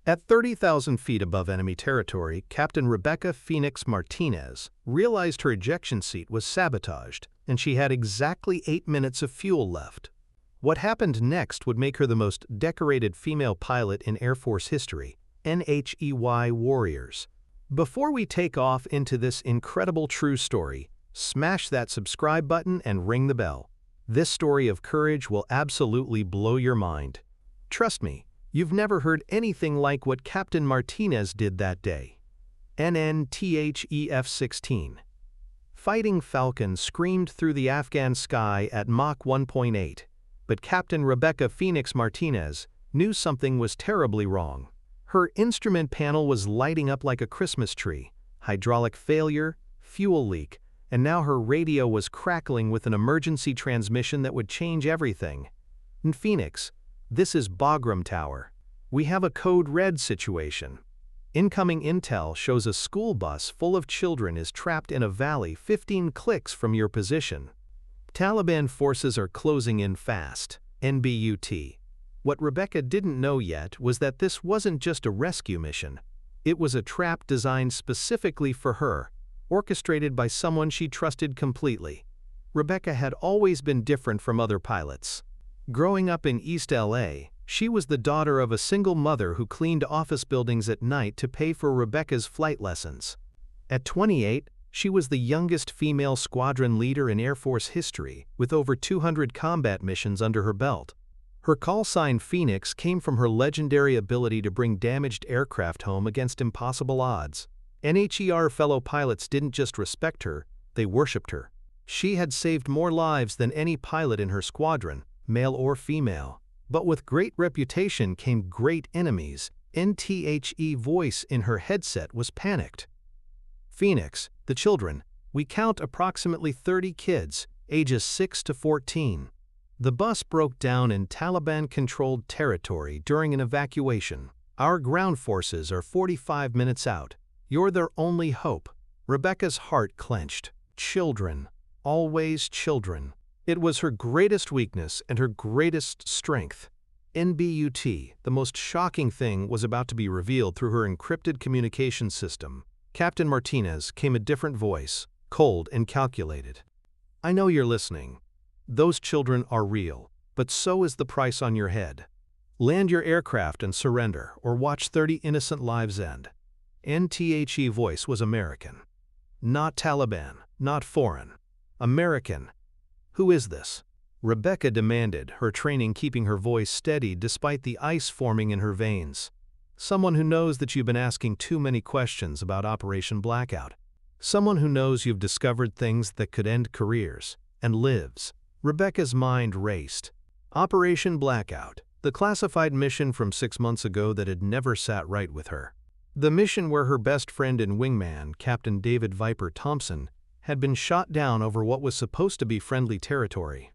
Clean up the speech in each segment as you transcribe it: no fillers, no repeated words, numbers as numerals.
At 30,000 feet above enemy territory, Captain Rebecca Phoenix Martinez realized her ejection seat was sabotaged, and she had exactly 8 minutes of fuel left. What happened next would make her the most decorated female pilot in Air Force history, NHEY Warriors. Before we take off into this incredible true story, smash that subscribe button and ring the bell. This story of courage will absolutely blow your mind. Trust me, you've never heard anything like what Captain Martinez did that day. NNTHE F-16 Fighting Falcon screamed through the Afghan sky at Mach 1.8, but Captain Rebecca Phoenix Martinez knew something was terribly wrong. Her instrument panel was lighting up like a Christmas tree, hydraulic failure, fuel leak, and now her radio was crackling with an emergency transmission that would change everything. In Phoenix, this is Bagram Tower. We have a code red situation. Incoming intel shows a school bus full of children is trapped in a valley 15 clicks from your position. Taliban forces are closing in fast. NBUT. What Rebecca didn't know yet was that this wasn't just a rescue mission. It was a trap designed specifically for her, orchestrated by someone she trusted completely. Rebecca had always been different from other pilots. Growing up in East LA, she was the daughter of a single mother who cleaned office buildings at night to pay for Rebecca's flight lessons. At 28, she was the youngest female squadron leader in Air Force history, with over 200 combat missions under her belt. Her call sign Phoenix came from her legendary ability to bring damaged aircraft home against impossible odds. NHER fellow pilots didn't just respect her, they worshipped her. She had saved more lives than any pilot in her squadron, male or female. But with great reputation came great enemies. NTHE voice in her headset was panicked. Phoenix, the children, we count approximately 30 kids, ages 6 to 14. The bus broke down in Taliban-controlled territory during an evacuation. Our ground forces are 45 minutes out. You're their only hope. Rebecca's heart clenched. Children. Always children. It was her greatest weakness and her greatest strength. NBUT, the most shocking thing was about to be revealed through her encrypted communication system. Captain Martinez came a different voice, cold and calculated. I know you're listening. Those children are real, but so is the price on your head. Land your aircraft and surrender, or watch 30 innocent lives end. NTHE voice was American. Not Taliban, not foreign. American. Who is this? Rebecca demanded, her training keeping her voice steady despite the ice forming in her veins. Someone who knows that you've been asking too many questions about Operation Blackout. Someone who knows you've discovered things that could end careers, and lives. Rebecca's mind raced. Operation Blackout, the classified mission from 6 months ago that had never sat right with her. The mission where her best friend and wingman, Captain David Viper Thompson, had been shot down over what was supposed to be friendly territory.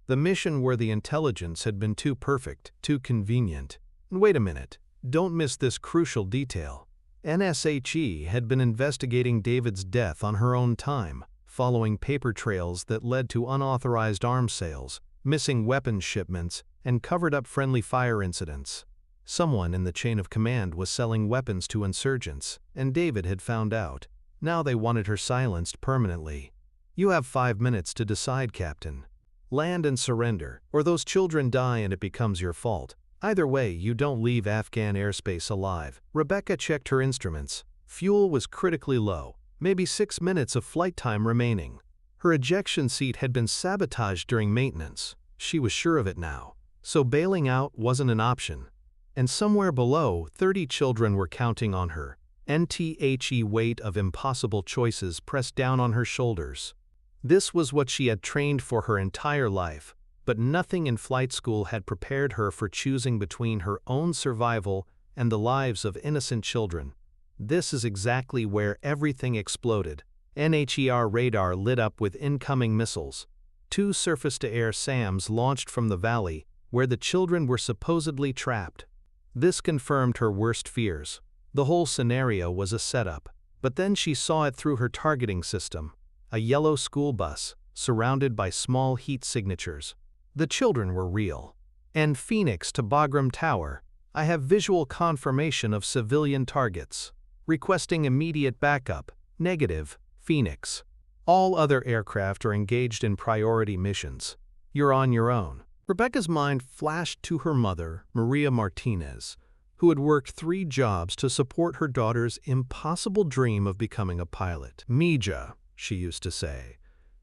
The mission where the intelligence had been too perfect, too convenient. And wait a minute, don't miss this crucial detail. NSHE had been investigating David's death on her own time, following paper trails that led to unauthorized arms sales, missing weapons shipments, and covered-up friendly fire incidents. Someone in the chain of command was selling weapons to insurgents, and David had found out. Now they wanted her silenced permanently. You have 5 minutes to decide, Captain. Land and surrender, or those children die and it becomes your fault. Either way, you don't leave Afghan airspace alive. Rebecca checked her instruments. Fuel was critically low. Maybe 6 minutes of flight time remaining. Her ejection seat had been sabotaged during maintenance. She was sure of it now. So bailing out wasn't an option. And somewhere below, 30 children were counting on her. NTHE weight of impossible choices pressed down on her shoulders. This was what she had trained for her entire life, but nothing in flight school had prepared her for choosing between her own survival and the lives of innocent children. This is exactly where everything exploded. NHER radar lit up with incoming missiles. 2 surface-to-air SAMs launched from the valley, where the children were supposedly trapped. This confirmed her worst fears. The whole scenario was a setup. But then she saw it through her targeting system. A yellow school bus, surrounded by small heat signatures. The children were real. And Phoenix to Bagram Tower, I have visual confirmation of civilian targets. Requesting immediate backup. Negative, Phoenix. All other aircraft are engaged in priority missions. You're on your own." Rebecca's mind flashed to her mother, Maria Martinez, who had worked 3 jobs to support her daughter's impossible dream of becoming a pilot. "Mija," she used to say,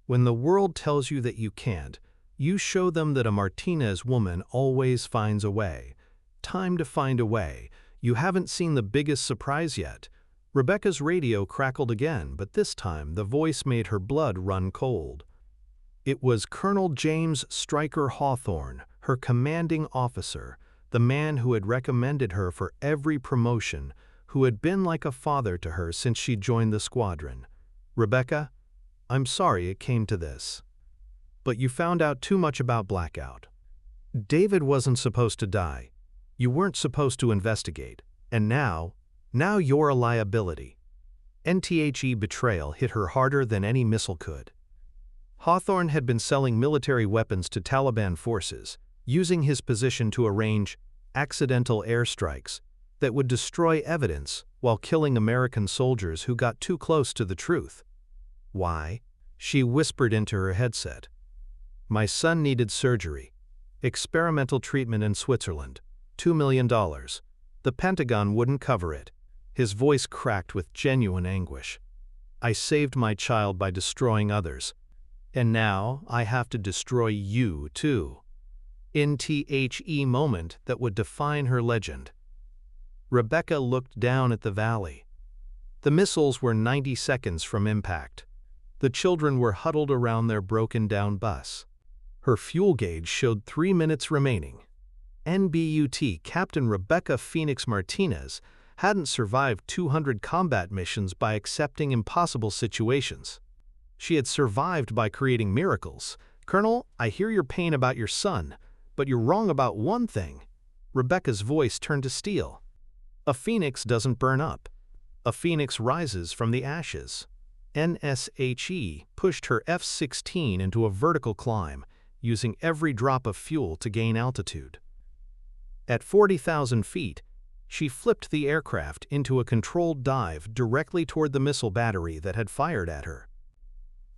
"when the world tells you that you can't, you show them that a Martinez woman always finds a way. Time to find a way. You haven't seen the biggest surprise yet." Rebecca's radio crackled again, but this time the voice made her blood run cold. It was Colonel James Stryker Hawthorne, her commanding officer, the man who had recommended her for every promotion, who had been like a father to her since she joined the squadron. "Rebecca, I'm sorry it came to this. But you found out too much about Blackout. David wasn't supposed to die. You weren't supposed to investigate. And now you're a liability." NTHE betrayal hit her harder than any missile could. Hawthorne had been selling military weapons to Taliban forces, using his position to arrange accidental airstrikes that would destroy evidence while killing American soldiers who got too close to the truth. "Why?" she whispered into her headset. "My son needed surgery. Experimental treatment in Switzerland. $2 million. The Pentagon wouldn't cover it." His voice cracked with genuine anguish. "I saved my child by destroying others. And now I have to destroy you too." NTHE moment that would define her legend. Rebecca looked down at the valley. The missiles were 90 seconds from impact. The children were huddled around their broken-down bus. Her fuel gauge showed 3 minutes remaining. NBUT Captain Rebecca Phoenix Martinez hadn't survived 200 combat missions by accepting impossible situations. She had survived by creating miracles. "Colonel, I hear your pain about your son, but you're wrong about one thing." Rebecca's voice turned to steel. "A phoenix doesn't burn up. A phoenix rises from the ashes." NSHE pushed her F-16 into a vertical climb, using every drop of fuel to gain altitude. At 40,000 feet, she flipped the aircraft into a controlled dive directly toward the missile battery that had fired at her.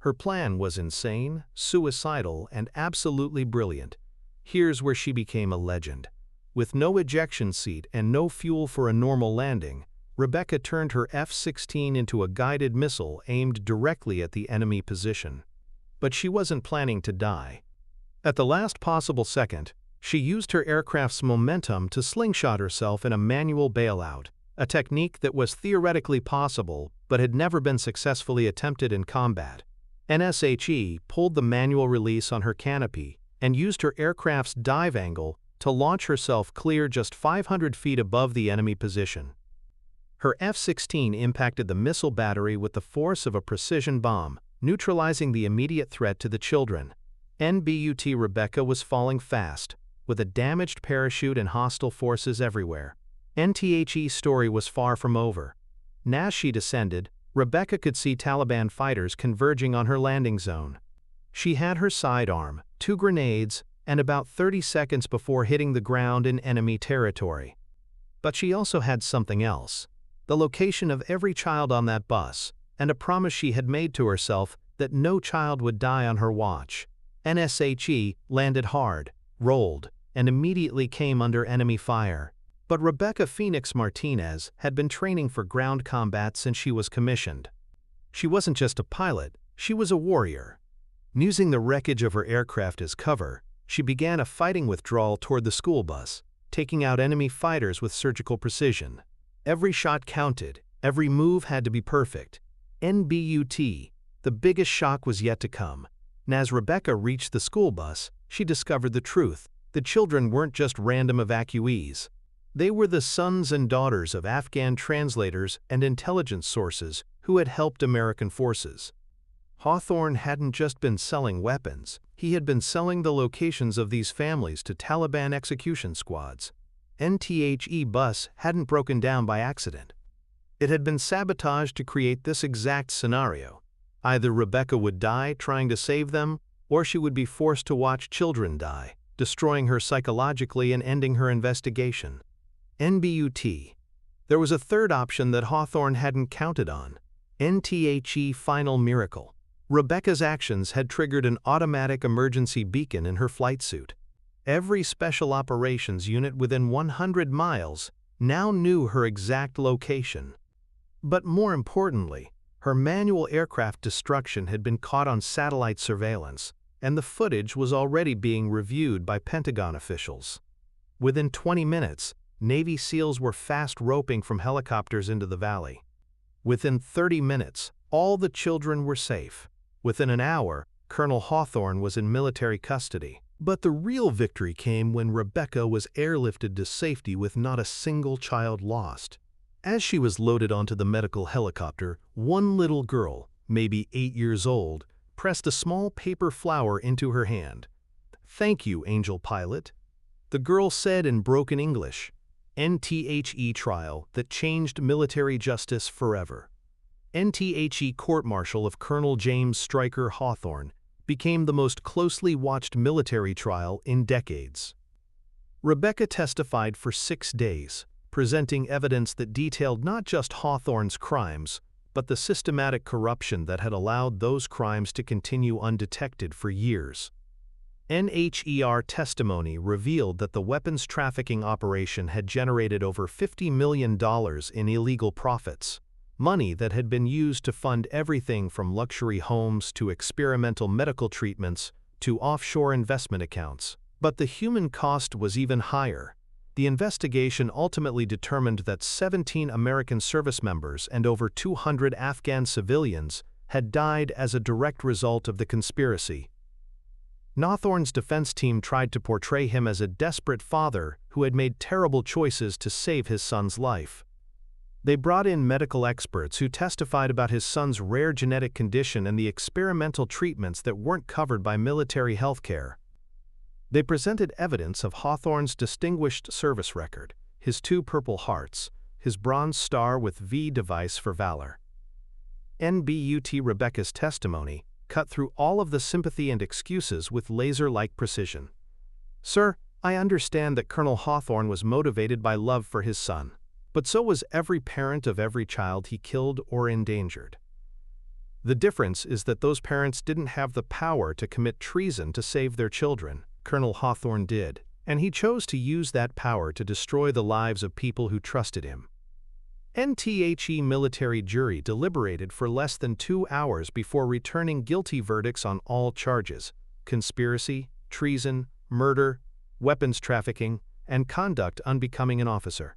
Her plan was insane, suicidal, and absolutely brilliant. Here's where she became a legend. With no ejection seat and no fuel for a normal landing, Rebecca turned her F-16 into a guided missile aimed directly at the enemy position. But she wasn't planning to die. At the last possible second, she used her aircraft's momentum to slingshot herself in a manual bailout, a technique that was theoretically possible but had never been successfully attempted in combat. NSHE pulled the manual release on her canopy and used her aircraft's dive angle to launch herself clear just 500 feet above the enemy position. Her F-16 impacted the missile battery with the force of a precision bomb, neutralizing the immediate threat to the children. NBUT Rebecca was falling fast, with a damaged parachute and hostile forces everywhere. NTHE's story was far from over. As she descended, Rebecca could see Taliban fighters converging on her landing zone. She had her sidearm, 2 grenades, and about 30 seconds before hitting the ground in enemy territory. But she also had something else: the location of every child on that bus, and a promise she had made to herself that no child would die on her watch. NSHE landed hard, rolled, and immediately came under enemy fire. But Rebecca Phoenix Martinez had been training for ground combat since she was commissioned. She wasn't just a pilot, she was a warrior. Using the wreckage of her aircraft as cover, she began a fighting withdrawal toward the school bus, taking out enemy fighters with surgical precision. Every shot counted, every move had to be perfect. NBUT, the biggest shock was yet to come. And as Rebecca reached the school bus, she discovered the truth. The children weren't just random evacuees. They were the sons and daughters of Afghan translators and intelligence sources who had helped American forces. Hawthorne hadn't just been selling weapons, he had been selling the locations of these families to Taliban execution squads. NTHE bus hadn't broken down by accident. It had been sabotaged to create this exact scenario. Either Rebecca would die trying to save them, or she would be forced to watch children die, destroying her psychologically and ending her investigation. NBUT. There was a third option that Hawthorne hadn't counted on. NTHE Final Miracle. Rebecca's actions had triggered an automatic emergency beacon in her flight suit. Every special operations unit within 100 miles now knew her exact location. But more importantly, her manual aircraft destruction had been caught on satellite surveillance, and the footage was already being reviewed by Pentagon officials. Within 20 minutes, Navy SEALs were fast roping from helicopters into the valley. Within 30 minutes, all the children were safe. Within an hour, Colonel Hawthorne was in military custody. But the real victory came when Rebecca was airlifted to safety with not a single child lost. As she was loaded onto the medical helicopter, one little girl, maybe 8 years old, pressed a small paper flower into her hand. "Thank you, Angel Pilot," the girl said in broken English. NTHE trial that changed military justice forever. NTHE court-martial of Colonel James Stryker Hawthorne became the most closely watched military trial in decades. Rebecca testified for 6 days, presenting evidence that detailed not just Hawthorne's crimes, but the systematic corruption that had allowed those crimes to continue undetected for years. NHER testimony revealed that the weapons trafficking operation had generated over $50 million in illegal profits, money that had been used to fund everything from luxury homes to experimental medical treatments to offshore investment accounts. But the human cost was even higher. The investigation ultimately determined that 17 American service members and over 200 Afghan civilians had died as a direct result of the conspiracy. Hawthorne's defense team tried to portray him as a desperate father who had made terrible choices to save his son's life. They brought in medical experts who testified about his son's rare genetic condition and the experimental treatments that weren't covered by military health care. They presented evidence of Hawthorne's distinguished service record, his 2 Purple Hearts, his Bronze Star with V device for valor. NBUT Rebecca's testimony cut through all of the sympathy and excuses with laser-like precision. "Sir, I understand that Colonel Hawthorne was motivated by love for his son, but so was every parent of every child he killed or endangered. The difference is that those parents didn't have the power to commit treason to save their children. Colonel Hawthorne did, and he chose to use that power to destroy the lives of people who trusted him." NTHE military jury deliberated for less than 2 hours before returning guilty verdicts on all charges: conspiracy, treason, murder, weapons trafficking, and conduct unbecoming an officer.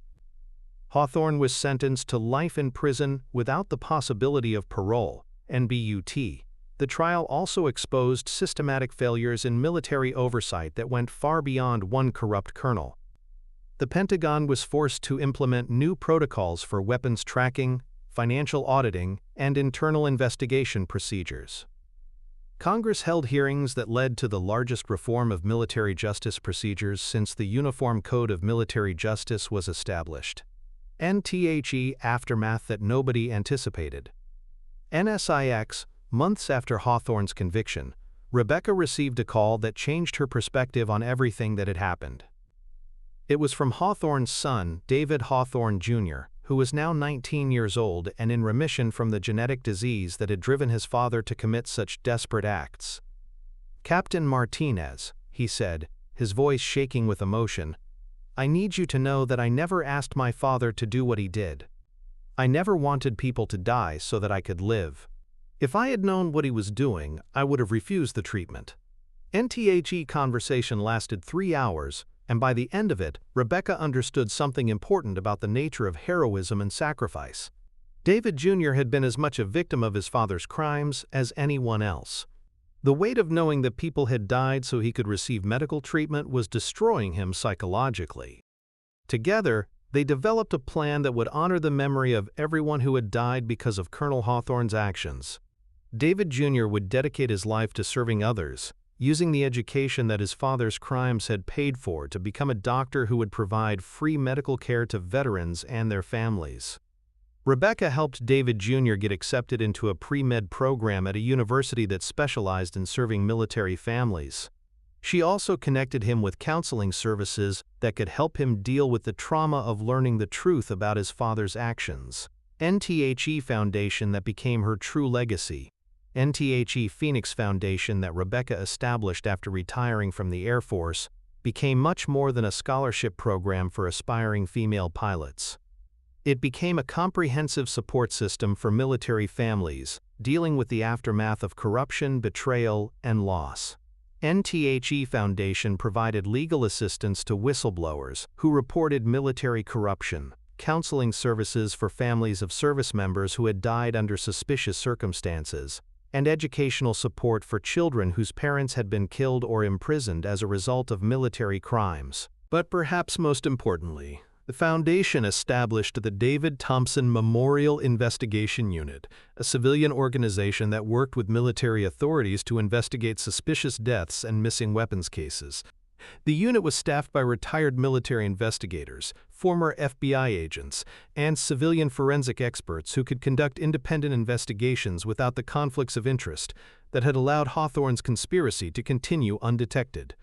Hawthorne was sentenced to life in prison without the possibility of parole. NBUT. The trial also exposed systematic failures in military oversight that went far beyond one corrupt colonel. The Pentagon was forced to implement new protocols for weapons tracking, financial auditing, and internal investigation procedures. Congress held hearings that led to the largest reform of military justice procedures since the Uniform Code of Military Justice was established. NTHE aftermath that nobody anticipated. NSIX. Months after Hawthorne's conviction, Rebecca received a call that changed her perspective on everything that had happened. It was from Hawthorne's son, David Hawthorne Jr., who was now 19 years old and in remission from the genetic disease that had driven his father to commit such desperate acts. "Captain Martinez," he said, his voice shaking with emotion, "I need you to know that I never asked my father to do what he did. I never wanted people to die so that I could live. If I had known what he was doing, I would have refused the treatment." NTHE conversation lasted 3 hours, and by the end of it, Rebecca understood something important about the nature of heroism and sacrifice. David Jr. had been as much a victim of his father's crimes as anyone else. The weight of knowing that people had died so he could receive medical treatment was destroying him psychologically. Together, they developed a plan that would honor the memory of everyone who had died because of Colonel Hawthorne's actions. David Jr. would dedicate his life to serving others, using the education that his father's crimes had paid for to become a doctor who would provide free medical care to veterans and their families. Rebecca helped David Jr. get accepted into a pre-med program at a university that specialized in serving military families. She also connected him with counseling services that could help him deal with the trauma of learning the truth about his father's actions. NTHE Foundation that became her true legacy. NTHE Phoenix Foundation that Rebecca established after retiring from the Air Force became much more than a scholarship program for aspiring female pilots. It became a comprehensive support system for military families, dealing with the aftermath of corruption, betrayal, and loss. NTHE Foundation provided legal assistance to whistleblowers who reported military corruption, counseling services for families of service members who had died under suspicious circumstances, and educational support for children whose parents had been killed or imprisoned as a result of military crimes. But perhaps most importantly, the foundation established the David Thompson Memorial Investigation Unit, a civilian organization that worked with military authorities to investigate suspicious deaths and missing weapons cases. The unit was staffed by retired military investigators, former FBI agents, and civilian forensic experts who could conduct independent investigations without the conflicts of interest that had allowed Hawthorne's conspiracy to continue undetected.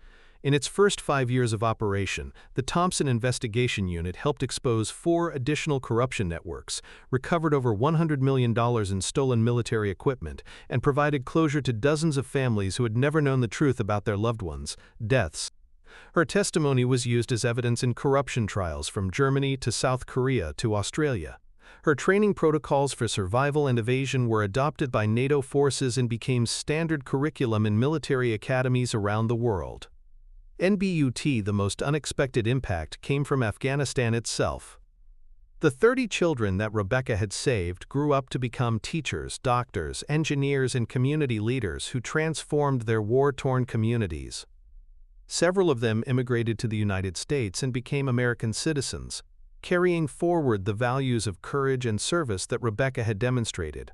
In its first 5 years of operation, the Thompson Investigation Unit helped expose 4 additional corruption networks, recovered over $100 million in stolen military equipment, and provided closure to dozens of families who had never known the truth about their loved ones' deaths. Her testimony was used as evidence in corruption trials from Germany to South Korea to Australia. Her training protocols for survival and evasion were adopted by NATO forces and became standard curriculum in military academies around the world. NBUT, the most unexpected impact came from Afghanistan itself. The 30 children that Rebecca had saved grew up to become teachers, doctors, engineers, and community leaders who transformed their war-torn communities. Several of them immigrated to the United States and became American citizens, carrying forward the values of courage and service that Rebecca had demonstrated.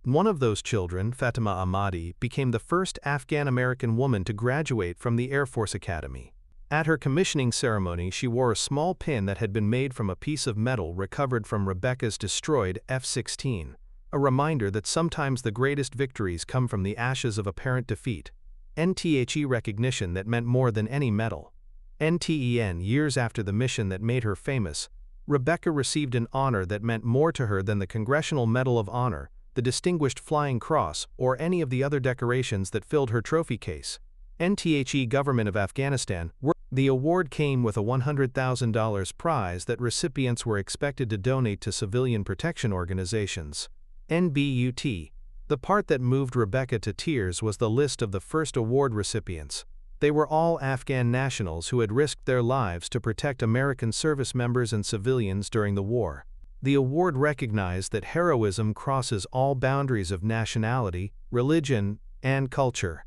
One of those children, Fatima Ahmadi, became the first Afghan-American woman to graduate from the Air Force Academy. At her commissioning ceremony, she wore a small pin that had been made from a piece of metal recovered from Rebecca's destroyed F-16, a reminder that sometimes the greatest victories come from the ashes of apparent defeat. NTHE recognition that meant more than any medal. NTEN, years after the mission that made her famous, Rebecca received an honor that meant more to her than the Congressional Medal of Honor, the Distinguished Flying Cross, or any of the other decorations that filled her trophy case. NTHE Government of Afghanistan. The award came with a $100,000 prize that recipients were expected to donate to civilian protection organizations. NBUT. The part that moved Rebecca to tears was the list of the first award recipients. They were all Afghan nationals who had risked their lives to protect American service members and civilians during the war. The award recognized that heroism crosses all boundaries of nationality, religion, and culture.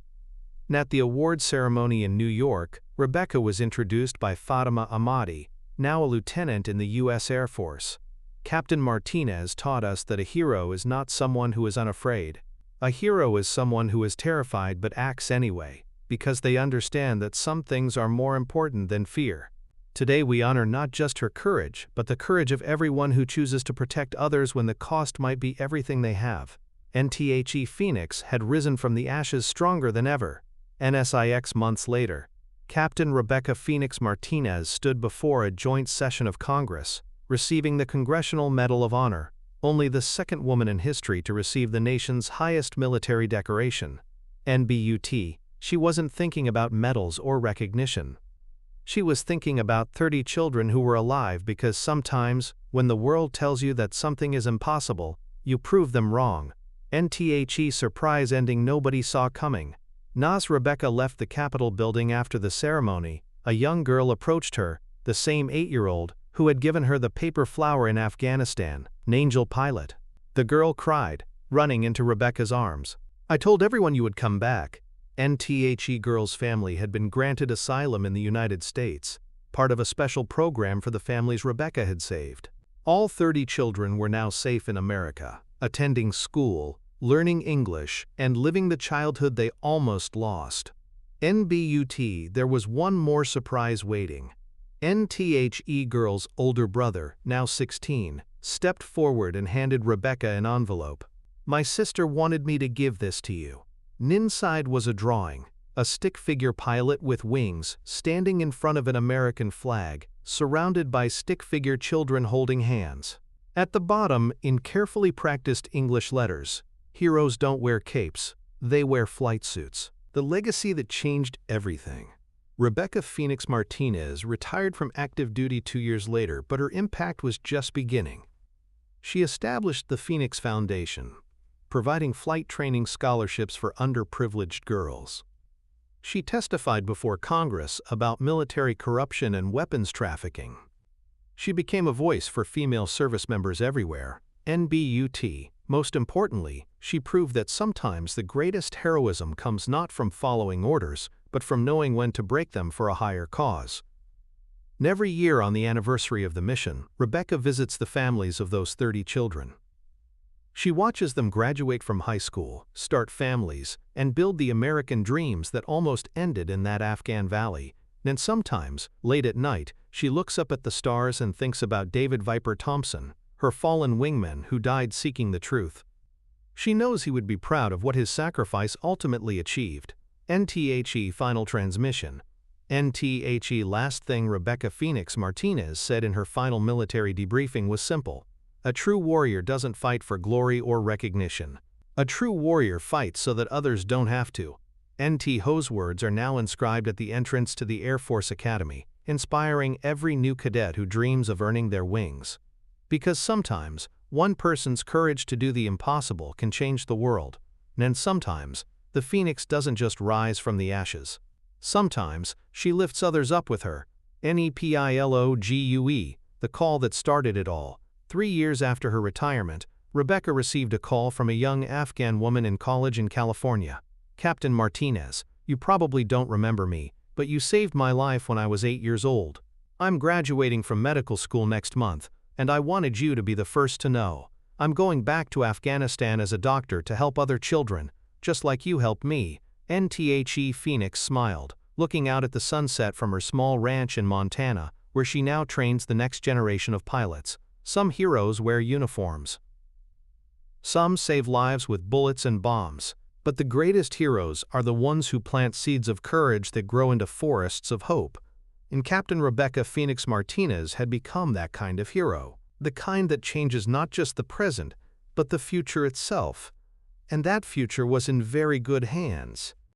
At the award ceremony in New York, Rebecca was introduced by Fatima Ahmadi, now a lieutenant in the U.S. Air Force. Captain Martinez taught us that a hero is not someone who is unafraid. A hero is someone who is terrified but acts anyway, because they understand that some things are more important than fear. Today we honor not just her courage, but the courage of everyone who chooses to protect others when the cost might be everything they have. NTHE Phoenix had risen from the ashes stronger than ever. NSIX months later, Captain Rebecca Phoenix Martinez stood before a joint session of Congress, receiving the Congressional Medal of Honor, only the second woman in history to receive the nation's highest military decoration. NBUT. She wasn't thinking about medals or recognition. She was thinking about 30 children who were alive because sometimes, when the world tells you that something is impossible, you prove them wrong. NTHE surprise ending nobody saw coming. As Rebecca left the Capitol building after the ceremony, a young girl approached her, the same 8-year-old, who had given her the paper flower in Afghanistan, an angel pilot. The girl cried, running into Rebecca's arms. "I told everyone you would come back." NTHE girl's family had been granted asylum in the United States, part of a special program for the families Rebecca had saved. All 30 children were now safe in America, attending school, learning English, and living the childhood they almost lost. NBUT. There was one more surprise waiting. NTHE girl's older brother, now 16, stepped forward and handed Rebecca an envelope. "My sister wanted me to give this to you." Inside was a drawing, a stick-figure pilot with wings, standing in front of an American flag, surrounded by stick-figure children holding hands. At the bottom, in carefully practiced English letters, "Heroes don't wear capes, they wear flight suits." The legacy that changed everything. Rebecca Phoenix Martinez retired from active duty 2 years later, but her impact was just beginning. She established the Phoenix Foundation, providing flight training scholarships for underprivileged girls. She testified before Congress about military corruption and weapons trafficking. She became a voice for female service members everywhere. NBUT. Most importantly, she proved that sometimes the greatest heroism comes not from following orders, but from knowing when to break them for a higher cause. And every year on the anniversary of the mission, Rebecca visits the families of those 30 children. She watches them graduate from high school, start families, and build the American dreams that almost ended in that Afghan valley. And sometimes, late at night, she looks up at the stars and thinks about David Viper Thompson, her fallen wingman who died seeking the truth. She knows he would be proud of what his sacrifice ultimately achieved. NTHE Final Transmission. NTHE Last thing Rebecca Phoenix Martinez said in her final military debriefing was simple. A true warrior doesn't fight for glory or recognition. A true warrior fights so that others don't have to. NTHO's words are now inscribed at the entrance to the Air Force Academy, inspiring every new cadet who dreams of earning their wings. Because sometimes, one person's courage to do the impossible can change the world. And sometimes, the phoenix doesn't just rise from the ashes. Sometimes, she lifts others up with her. NEPILOGUE, the call that started it all. 3 years after her retirement, Rebecca received a call from a young Afghan woman in college in California. "Captain Martinez, you probably don't remember me, but you saved my life when I was 8 years old. I'm graduating from medical school next month, and I wanted you to be the first to know. I'm going back to Afghanistan as a doctor to help other children, just like you helped me." NTHE Phoenix smiled, looking out at the sunset from her small ranch in Montana, where she now trains the next generation of pilots. Some heroes wear uniforms. Some save lives with bullets and bombs. But the greatest heroes are the ones who plant seeds of courage that grow into forests of hope. And Captain Rebecca Phoenix Martinez had become that kind of hero. The kind that changes not just the present, but the future itself. And that future was in very good hands.